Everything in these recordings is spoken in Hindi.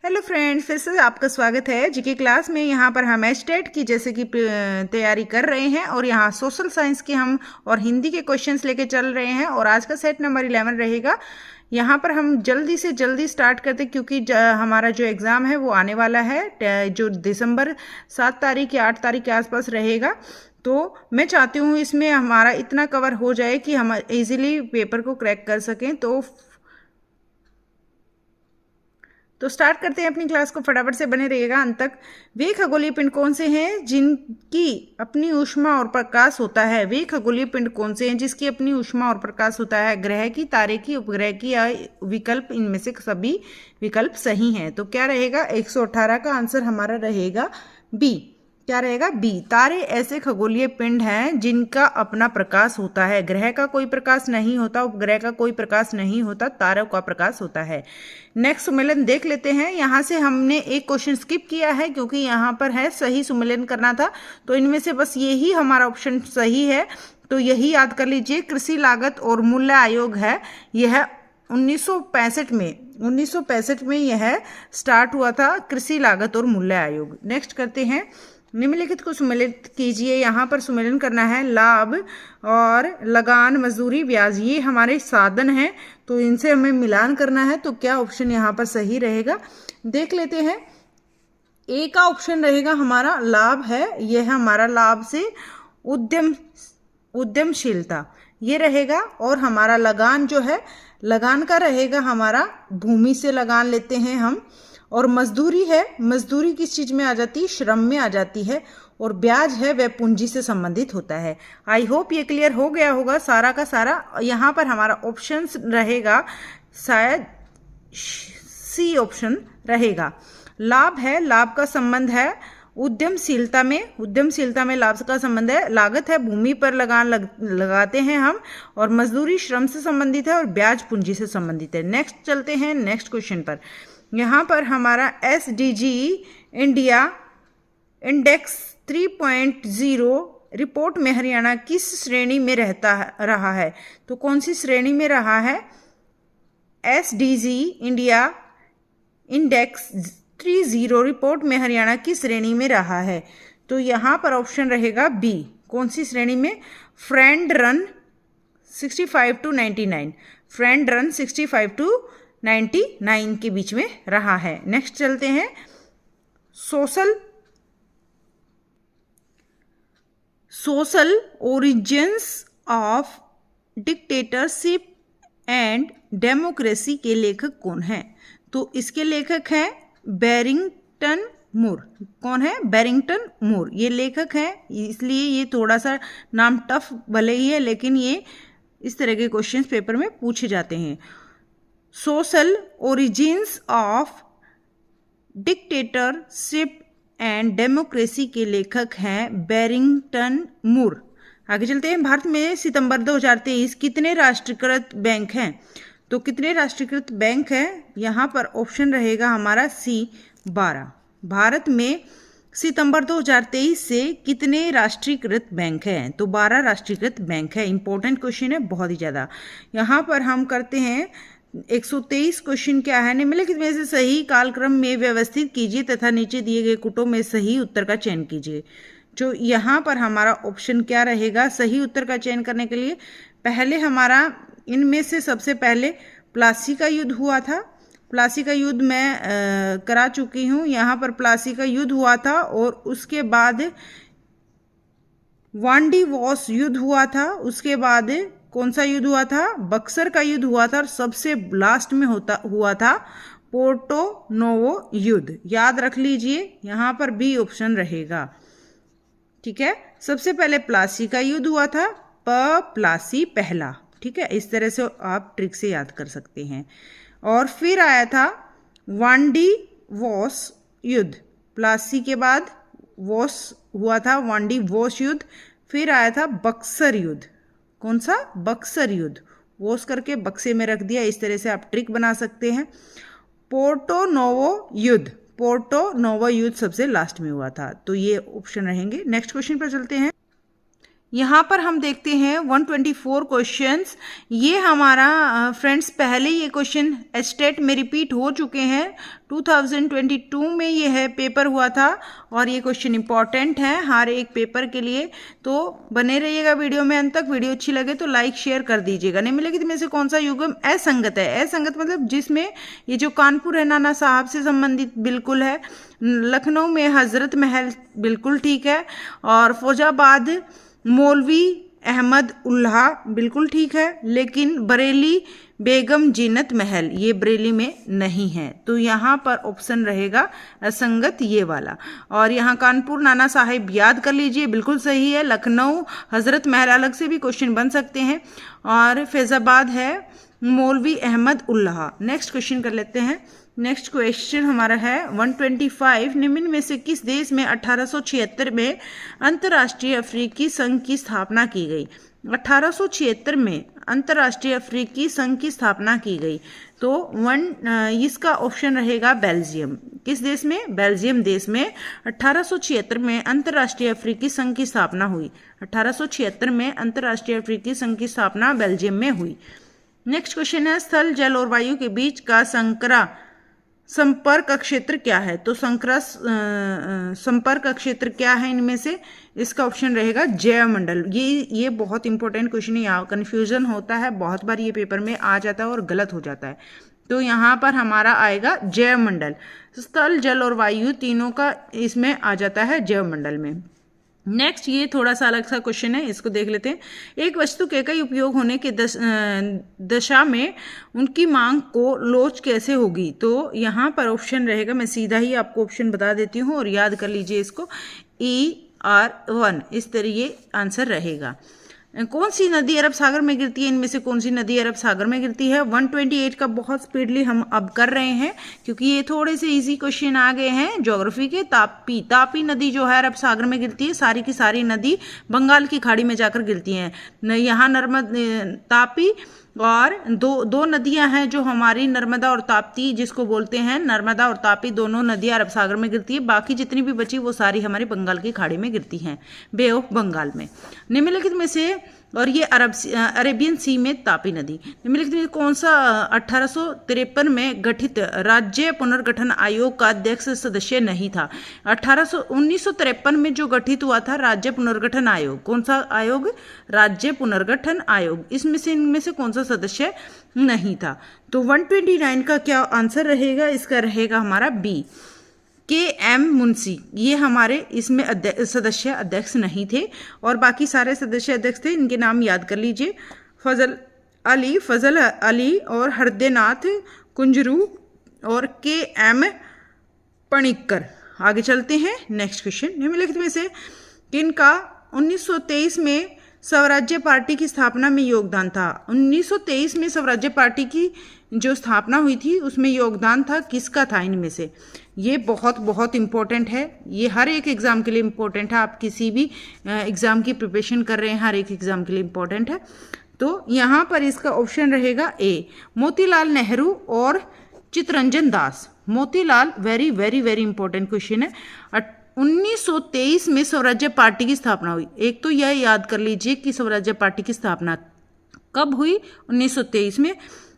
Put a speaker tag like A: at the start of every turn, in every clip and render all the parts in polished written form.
A: हेलो फ्रेंड्स, फिर से आपका स्वागत है जीके क्लास में। यहाँ पर हम एचटेट की जैसे कि तैयारी कर रहे हैं और यहाँ सोशल साइंस के हम और हिंदी के क्वेश्चंस लेके चल रहे हैं और आज का सेट नंबर 11 रहेगा। यहाँ पर हम जल्दी से जल्दी स्टार्ट करते क्योंकि हमारा जो एग्ज़ाम है वो आने वाला है जो दिसंबर 7 तारीख या 8 तारीख के आसपास रहेगा। तो मैं चाहती हूँ इसमें हमारा इतना कवर हो जाए कि हम इजीली पेपर को क्रैक कर सकें। तो स्टार्ट करते हैं अपनी क्लास को, फटाफट से बने रहिएगा अंत तक। वे खगोलीय पिंड कौन से हैं जिनकी अपनी ऊष्मा और प्रकाश होता है? वे खगोलीय पिंड कौन से हैं जिसकी अपनी ऊष्मा और प्रकाश होता है? ग्रह की, तारे की, उपग्रह की या विकल्प? इनमें से सभी विकल्प सही हैं। तो क्या रहेगा? 118 का आंसर हमारा रहेगा बी। क्या रहेगा? बी। तारे ऐसे खगोलीय पिंड हैं जिनका अपना प्रकाश होता है। ग्रह का कोई प्रकाश नहीं होता, उपग्रह का कोई प्रकाश नहीं होता, तारों का प्रकाश होता है। नेक्स्ट सुमेलन देख लेते हैं। यहाँ से हमने एक क्वेश्चन स्किप किया है क्योंकि यहाँ पर है सही सुमेलन करना था, तो इनमें से बस यही हमारा ऑप्शन सही है। तो यही याद कर लीजिए। कृषि लागत और मूल्य आयोग है, यह 1965 में यह स्टार्ट हुआ था, कृषि लागत और मूल्य आयोग। नेक्स्ट करते हैं, निम्नलिखित को सुमेलित कीजिए। यहाँ पर सुमेलन करना है लाभ और लगान, मजदूरी, ब्याज, ये हमारे साधन हैं, तो इनसे हमें मिलान करना है। तो क्या ऑप्शन यहाँ पर सही रहेगा देख लेते हैं। ए का ऑप्शन रहेगा हमारा लाभ है, यह हमारा लाभ से उद्यमशीलता ये रहेगा। और हमारा लगान जो है, लगान का रहेगा हमारा भूमि से लगान लेते हैं हम। और मजदूरी है, मजदूरी किस चीज में आ जाती है? श्रम में आ जाती है। और ब्याज है वह पूंजी से संबंधित होता है। आई होप ये क्लियर हो गया होगा सारा का सारा। यहाँ पर हमारा ऑप्शन रहेगा शायद सी ऑप्शन रहेगा। लाभ है, लाभ का संबंध है उद्यमशीलता में लाभ का संबंध है। लागत है, भूमि पर लगान लगाते हैं हम। और मजदूरी श्रम से संबंधित है और ब्याज पूंजी से संबंधित है। नेक्स्ट चलते हैं नेक्स्ट क्वेश्चन पर। यहाँ पर हमारा SDG इंडिया इंडेक्स 3.0 रिपोर्ट में हरियाणा किस श्रेणी में रहा है? तो कौन सी श्रेणी में रहा है? SDG इंडिया इंडेक्स 3.0 रिपोर्ट में हरियाणा किस श्रेणी में रहा है? तो यहाँ पर ऑप्शन रहेगा बी। कौन सी श्रेणी में? Friend run 65 to 99, friend run 65 to 99 के बीच में रहा है। नेक्स्ट चलते हैं, social origins of dictatorship and democracy के लेखक कौन हैं? तो इसके लेखक हैं बैरिंगटन मूर। कौन है? बैरिंगटन मूर ये लेखक हैं, इसलिए ये थोड़ा सा नाम टफ भले ही है, लेकिन ये इस तरह के क्वेश्चंस पेपर में पूछे जाते हैं। Social origins of dictatorship and democracy के लेखक हैं बैरिंगटन मूर। आगे चलते हैं। भारत में सितंबर 2023 कितने राष्ट्रीयकृत बैंक हैं? तो कितने राष्ट्रीयकृत बैंक हैं? यहाँ पर ऑप्शन रहेगा हमारा सी 12। भारत में सितंबर 2023 से कितने राष्ट्रीयकृत बैंक हैं? तो 12 राष्ट्रीयकृत बैंक है। इंपॉर्टेंट क्वेश्चन है बहुत ही ज़्यादा। यहाँ पर हम करते हैं 123 क्वेश्चन क्या है? निम्नलिखित में से सही कालक्रम में व्यवस्थित कीजिए तथा नीचे दिए गए कुटों में सही उत्तर का चयन कीजिए। जो यहाँ पर हमारा ऑप्शन क्या रहेगा सही उत्तर का चयन करने के लिए? पहले हमारा इनमें से सबसे पहले प्लासी का युद्ध हुआ था। प्लासी का युद्ध मैं करा चुकी हूँ। यहाँ पर प्लासी का युद्ध हुआ था और उसके बाद वांडी वॉस युद्ध हुआ था। उसके बाद कौन सा युद्ध हुआ था? बक्सर का युद्ध हुआ था। और सबसे लास्ट में हुआ था पोर्टो नोवो युद्ध। याद रख लीजिए, यहाँ पर बी ऑप्शन रहेगा। ठीक है, सबसे पहले प्लासी का युद्ध हुआ था, प्लासी पहला। ठीक है, इस तरह से आप ट्रिक से याद कर सकते हैं। और फिर आया था वांडी वॉस युद्ध। प्लासी के बाद वॉस हुआ था वांडी वॉस युद्ध। फिर आया था बक्सर युद्ध। कौन सा? बक्सर युद्ध। वॉस करके बक्से में रख दिया। इस तरह से आप ट्रिक बना सकते हैं। पोर्टो नोवो युद्ध सबसे लास्ट में हुआ था। तो ये ऑप्शन रहेंगे। नेक्स्ट क्वेश्चन पर चलते हैं। यहाँ पर हम देखते हैं 124 क्वेश्चंस। ये हमारा फ्रेंड्स पहले ये क्वेश्चन स्टेट में रिपीट हो चुके हैं, 2022 में ये है पेपर हुआ था और ये क्वेश्चन इंपॉर्टेंट है हर एक पेपर के लिए। तो बने रहिएगा वीडियो में अंत तक। वीडियो अच्छी लगे तो लाइक शेयर कर दीजिएगा। निम्नलिखित में से कौन सा युग्म असंगत है? असंगत मतलब जिसमें ये जो कानपुर है नाना साहब से संबंधित बिल्कुल है, लखनऊ में हजरत महल बिल्कुल ठीक है, और फौजाबाद मौलवी अहमद उल्लाह बिल्कुल ठीक है, लेकिन बरेली बेगम जीनत महल ये बरेली में नहीं है। तो यहाँ पर ऑप्शन रहेगा असंगत ये वाला। और यहाँ कानपुर नाना साहिब याद कर लीजिए बिल्कुल सही है। लखनऊ हजरत महल अलग से भी क्वेश्चन बन सकते हैं, और फैजाबाद है मौलवी अहमद उल्लाह। नेक्स्ट क्वेश्चन कर लेते हैं। नेक्स्ट क्वेश्चन हमारा है 125। निम्न में से किस देश में 1876 में अंतर्राष्ट्रीय अफ्रीकी संघ की स्थापना की गई? 1876 में अंतर्राष्ट्रीय अफ्रीकी संघ की स्थापना की गई। तो इसका ऑप्शन रहेगा बेल्जियम। किस देश में? बेल्जियम देश में 1876 में अंतर्राष्ट्रीय अफ्रीकी संघ की स्थापना हुई। 1876 में अंतर्राष्ट्रीय अफ्रीकी संघ की स्थापना बेल्जियम में हुई। नेक्स्ट क्वेश्चन है स्थल जल और वायु के बीच का संकरा संपर्क क्षेत्र क्या है? तो संकरा संपर्क क्षेत्र क्या है इनमें से? इसका ऑप्शन रहेगा जैवमंडल। ये बहुत इंपॉर्टेंट क्वेश्चन है, यहाँ कन्फ्यूजन होता है, बहुत बार ये पेपर में आ जाता है और गलत हो जाता है। तो यहाँ पर हमारा आएगा जैवमंडल। स्थल जल और वायु तीनों का इसमें आ जाता है जैवमंडल में। नेक्स्ट ये थोड़ा सा अलग सा क्वेश्चन है, इसको देख लेते हैं। एक वस्तु के कई उपयोग होने के दशा में उनकी मांग को लोच कैसे होगी? तो यहाँ पर ऑप्शन रहेगा, मैं सीधा ही आपको ऑप्शन बता देती हूँ और याद कर लीजिए इसको, ER1 इस तरह ये आंसर रहेगा। कौन सी नदी अरब सागर में गिरती है? इनमें से कौन सी नदी अरब सागर में गिरती है? 128 का बहुत स्पीडली हम अब कर रहे हैं क्योंकि ये थोड़े से इजी क्वेश्चन आ गए हैं ज्योग्राफी के। तापी नदी जो है अरब सागर में गिरती है। सारी की सारी नदी बंगाल की खाड़ी में जाकर गिरती हैं। यहाँ तापी और दो नदियां हैं जो हमारी नर्मदा और ताप्ती जिसको बोलते हैं, नर्मदा और तापी दोनों नदियां अरब सागर में गिरती है। बाकी जितनी भी बची वो सारी हमारी बंगाल की खाड़ी में गिरती हैं, बे ऑफ बंगाल में। निम्नलिखित में से, और ये अरेबियन सी में तापी नदी। निम्नलिखित में कौन सा 1853 में गठित राज्य पुनर्गठन आयोग का अध्यक्ष सदस्य नहीं था? 1953 में जो गठित हुआ था राज्य पुनर्गठन आयोग, कौन सा आयोग? राज्य पुनर्गठन आयोग। इनमें से कौन सा सदस्य नहीं था? तो 129 का क्या आंसर रहेगा? इसका रहेगा हमारा बी, KM मुंशी। ये हमारे इसमें सदस्य अध्यक्ष नहीं थे और बाकी सारे सदस्य अध्यक्ष थे। इनके नाम याद कर लीजिए, फजल अली और हृदयनाथ कुंजरू और KM पणिक्कर। आगे चलते हैं। नेक्स्ट क्वेश्चन, निम्नलिखित में से किनका 1923 में स्वराज्य पार्टी की स्थापना में योगदान था? 1923 में स्वराज्य पार्टी की जो स्थापना हुई थी उसमें योगदान था किसका था इनमें से? ये बहुत बहुत इंपॉर्टेंट है, ये हर एक एग्जाम के लिए इंपॉर्टेंट है। आप किसी भी एग्जाम की प्रिपरेशन कर रहे हैं, हर एक एग्जाम के लिए इंपॉर्टेंट है। तो यहाँ पर इसका ऑप्शन रहेगा ए, मोतीलाल नेहरू और Chittaranjan Das. Motilal very very very important question है। 1923 में स्वराज्य पार्टी की स्थापना हुई। एक तो यह याद कर लीजिए कि स्वराज्य पार्टी की स्थापना कब हुई? 1923 में।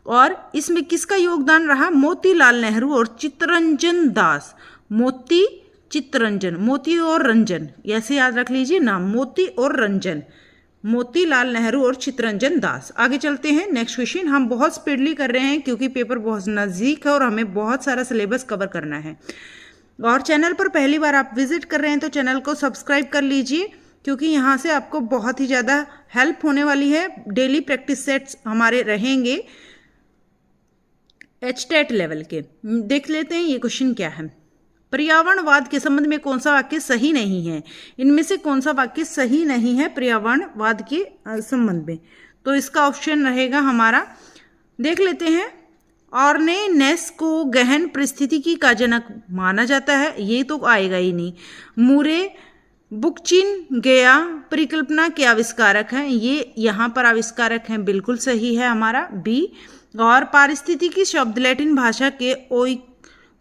A: और इसमें किसका योगदान रहा? मोतीलाल नेहरू और चित्तरंजन दास। मोती और रंजन, ऐसे याद रख लीजिए नाम, मोती और रंजन, मोतीलाल नेहरू और चित्तरंजन दास। आगे चलते हैं। नेक्स्ट क्वेश्चन हम बहुत स्पीडली कर रहे हैं क्योंकि पेपर बहुत नज़दीक है और हमें बहुत सारा सिलेबस कवर करना है। और चैनल पर पहली बार आप विजिट कर रहे हैं तो चैनल को सब्सक्राइब कर लीजिए क्योंकि यहाँ से आपको बहुत ही ज़्यादा हेल्प होने वाली है। डेली प्रैक्टिस सेट्स हमारे रहेंगे HTET लेवल के। देख लेते हैं ये क्वेश्चन क्या है। पर्यावरणवाद के संबंध में कौन सा वाक्य सही नहीं है? इनमें से कौन सा वाक्य सही नहीं है पर्यावरणवाद के संबंध में? तो इसका ऑप्शन रहेगा हमारा, देख लेते हैं। ऑर्नेनेस को गहन परिस्थितिकी का जनक माना जाता है, ये तो आएगा ही नहीं। मूरे बुकचिन गया परिकल्पना के आविष्कारक हैं, ये यहाँ पर आविष्कारक हैं, बिल्कुल सही है हमारा बी। और पारिस्थितिकी शब्द लैटिन भाषा के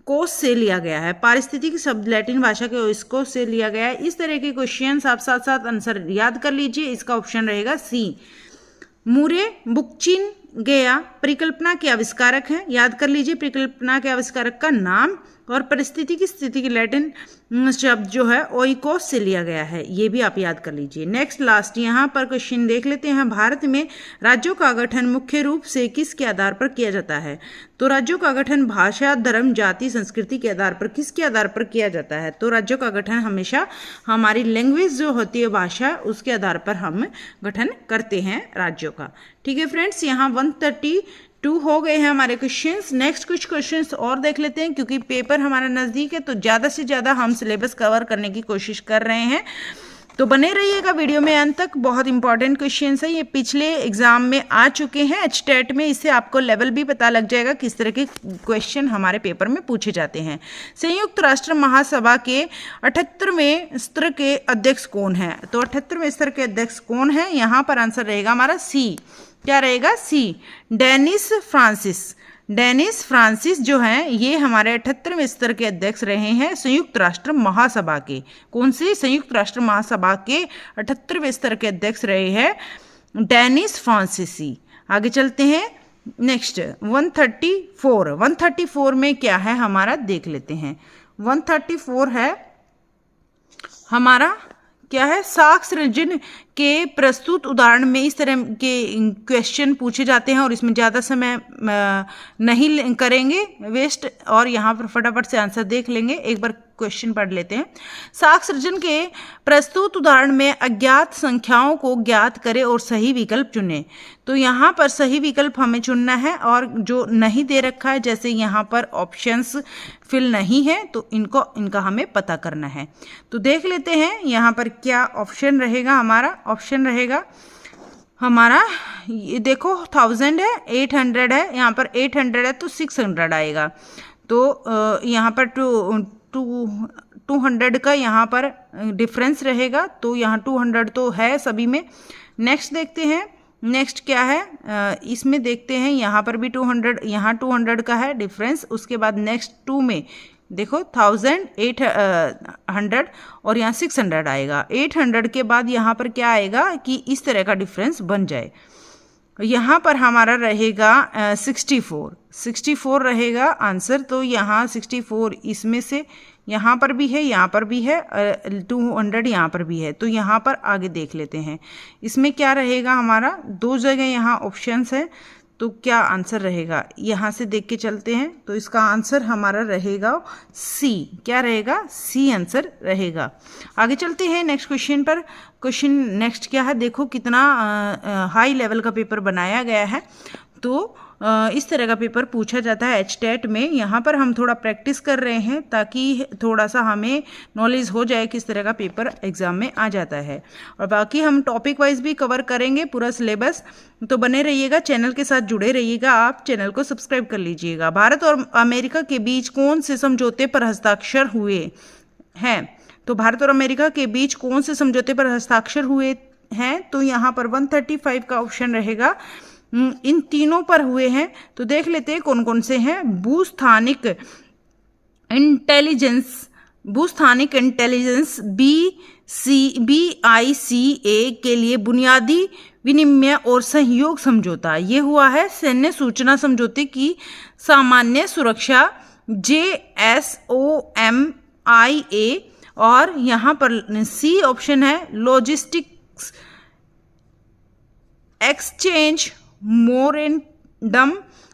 A: कोस से लिया गया है। पारिस्थितिकी शब्द लैटिन भाषा के ओइस्कोस से लिया गया है। इस तरह के क्वेश्चन आप साथ साथ आंसर याद कर लीजिए। इसका ऑप्शन रहेगा सी। मुरे बुकचिन गया परिकल्पना के आविष्कारक हैं। याद कर लीजिए परिकल्पना के आविष्कारक का नाम। और परिस्थिति की स्थिति की लैटिन शब्द जो है ओइकोस से लिया गया है, ये भी आप याद कर लीजिए। नेक्स्ट लास्ट यहाँ पर क्वेश्चन देख लेते हैं। भारत में राज्यों का गठन मुख्य रूप से किसके आधार पर किया जाता है? तो राज्यों का गठन भाषा, धर्म, जाति, संस्कृति के आधार पर किसके आधार पर किया जाता है? तो राज्यों का गठन हमेशा हमारी लैंग्वेज जो होती है, भाषा, उसके आधार पर हम गठन करते हैं राज्यों का। ठीक है फ्रेंड्स, यहाँ 132 हो गए हैं हमारे क्वेश्चंस। नेक्स्ट कुछ क्वेश्चंस और देख लेते हैं, क्योंकि पेपर हमारा नज़दीक है तो ज़्यादा से ज़्यादा हम सिलेबस कवर करने की कोशिश कर रहे हैं। तो बने रहिएगा वीडियो में अंत तक। बहुत इंपॉर्टेंट क्वेश्चंस है, ये पिछले एग्जाम में आ चुके हैं एचटेट में। इससे आपको लेवल भी पता लग जाएगा किस तरह के क्वेश्चन हमारे पेपर में पूछे जाते हैं। संयुक्त राष्ट्र महासभा के 78वें स्तर के अध्यक्ष कौन है? तो 78वें स्तर के अध्यक्ष कौन है? यहाँ पर आंसर रहेगा हमारा सी। क्या रहेगा? C. Dennis Francis. Dennis Francis जो हैं ये हमारे 78वें स्तर के अध्यक्ष रहे हैं संयुक्त राष्ट्र महासभा के। कौन से? संयुक्त राष्ट्र महासभा के 78वें स्तर के अध्यक्ष रहे हैं डेनिस फ्रांसिसी। आगे चलते हैं। नेक्स्ट 134 में क्या है हमारा देख लेते हैं। 134 है हमारा क्या है? साख सृजन के प्रस्तुत उदाहरण में इस तरह के क्वेश्चन पूछे जाते हैं और इसमें ज़्यादा समय नहीं करेंगे वेस्ट, और यहाँ पर फटाफट से आंसर देख लेंगे। एक बार क्वेश्चन पढ़ लेते हैं। साख सृजन के प्रस्तुत उदाहरण में अज्ञात संख्याओं को ज्ञात करें और सही विकल्प चुनें। तो यहाँ पर सही विकल्प हमें चुनना है, और जो नहीं दे रखा है, जैसे यहाँ पर ऑप्शंस फिल नहीं है, तो इनका हमें पता करना है। तो देख लेते हैं यहाँ पर क्या ऑप्शन रहेगा हमारा। ऑप्शन रहेगा हमारा, ये देखो 1000 है, 800 है, यहाँ पर 800 है तो 600 आएगा। तो यहाँ पर 200 का यहाँ पर डिफरेंस रहेगा, तो यहाँ 200 तो है सभी में। नेक्स्ट देखते हैं। नेक्स्ट क्या है इसमें देखते हैं। यहाँ पर भी 200, यहाँ 200 का है डिफरेंस। उसके बाद नेक्स्ट 2 में देखो 1000, 800 और यहाँ 600 आएगा। 800 के बाद यहाँ पर क्या आएगा कि इस तरह का डिफरेंस बन जाए। यहाँ पर हमारा रहेगा 64 रहेगा आंसर। तो यहाँ 64 इसमें से यहाँ पर भी है, यहाँ पर भी है, 200 यहाँ पर भी है। तो यहाँ पर आगे देख लेते हैं इसमें क्या रहेगा हमारा। 2 जगह यहाँ ऑप्शंस है, तो क्या आंसर रहेगा यहाँ से देख के चलते हैं। तो इसका आंसर हमारा रहेगा सी। क्या रहेगा? सी आंसर रहेगा। आगे चलते हैं नेक्स्ट क्वेश्चन पर। क्वेश्चन नेक्स्ट क्या है, देखो कितना हाई लेवल का पेपर बनाया गया है। तो इस तरह का पेपर पूछा जाता है एचटेट में। यहाँ पर हम थोड़ा प्रैक्टिस कर रहे हैं ताकि थोड़ा सा हमें नॉलेज हो जाए किस तरह का पेपर एग्जाम में आ जाता है। और बाकी हम टॉपिक वाइज भी कवर करेंगे पूरा सिलेबस। तो बने रहिएगा, चैनल के साथ जुड़े रहिएगा। आप चैनल को सब्सक्राइब कर लीजिएगा। भारत और अमेरिका के बीच कौन से समझौते पर हस्ताक्षर हुए हैं? तो भारत और अमेरिका के बीच कौन से समझौते पर हस्ताक्षर हुए हैं? तो यहाँ पर 135 का ऑप्शन रहेगा। इन तीनों पर हुए हैं। तो देख लेते हैं कौन कौन से हैं। भूस्थानिक इंटेलिजेंस BICA के लिए बुनियादी विनिमय और सहयोग समझौता, ये हुआ है। सैन्य सूचना समझौते की सामान्य सुरक्षा JSOMIA, और यहाँ पर सी ऑप्शन है लॉजिस्टिक्स एक्सचेंज मोरेंडम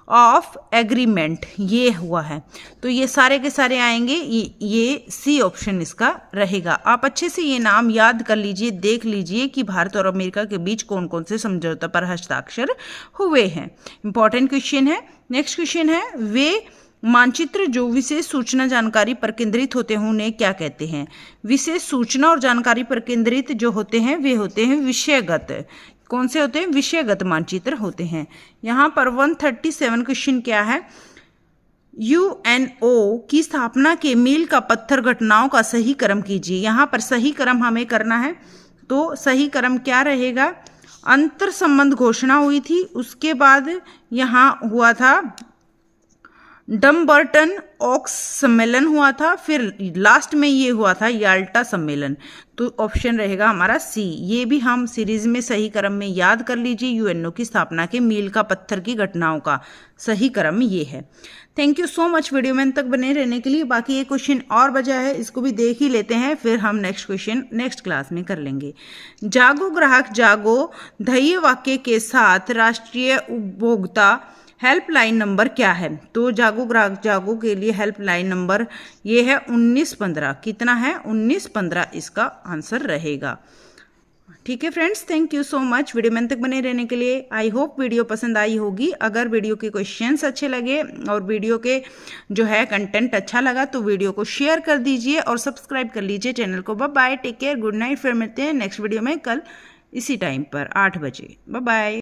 A: ऑफ एग्रीमेंट, ये हुआ है। तो ये सारे के सारे आएंगे, ये सी ऑप्शन इसका रहेगा। आप अच्छे से ये नाम याद कर लीजिए, देख लीजिए कि भारत और अमेरिका के बीच कौन कौन से समझौते पर हस्ताक्षर हुए हैं। इंपॉर्टेंट क्वेश्चन है। नेक्स्ट क्वेश्चन है, वे मानचित्र जो विशेष सूचना जानकारी पर केंद्रित होते हैं उन्हें क्या कहते हैं? विशेष सूचना और जानकारी पर केंद्रित जो होते हैं वे होते हैं विषयगत। कौन से होते हैं? विषयगत मानचित्र होते हैं। यहाँ पर 137 क्वेश्चन क्या है, UNO की स्थापना के मील का पत्थर घटनाओं का सही क्रम कीजिए। यहाँ पर सही क्रम हमें करना है। तो सही क्रम क्या रहेगा? अंतर संबंध घोषणा हुई थी, उसके बाद यहाँ हुआ था डमबर्टन ओक्स सम्मेलन हुआ था, फिर लास्ट में ये हुआ था याल्टा सम्मेलन। तो ऑप्शन रहेगा हमारा सी। ये भी हम सीरीज में सही क्रम में याद कर लीजिए। यूएनओ की स्थापना के मील का पत्थर की घटनाओं का सही क्रम ये है। Thank you so much video में अंत तक बने रहने के लिए। बाकी एक क्वेश्चन और बचा है, इसको भी देख ही लेते हैं, फिर हम नेक्स्ट क्वेश्चन नेक्स्ट क्लास में कर लेंगे। जागो ग्राहक जागो ध्येय वाक्य के साथ राष्ट्रीय उपभोक्ता हेल्पलाइन नंबर क्या है? तो जागो ग्राहक जागो के लिए हेल्पलाइन नंबर ये है 1915। कितना है? 1915 इसका आंसर रहेगा। ठीक है friends, thank you so much video में अंत तक बने रहने के लिए। आई होप वीडियो पसंद आई होगी। अगर वीडियो के क्वेश्चंस अच्छे लगे और वीडियो के जो है कंटेंट अच्छा लगा तो वीडियो को शेयर कर दीजिए और सब्सक्राइब कर लीजिए चैनल को। Bye bye, take care, good night. फिर मिलते हैं नेक्स्ट वीडियो में कल इसी टाइम पर 8 बजे। Bye bye.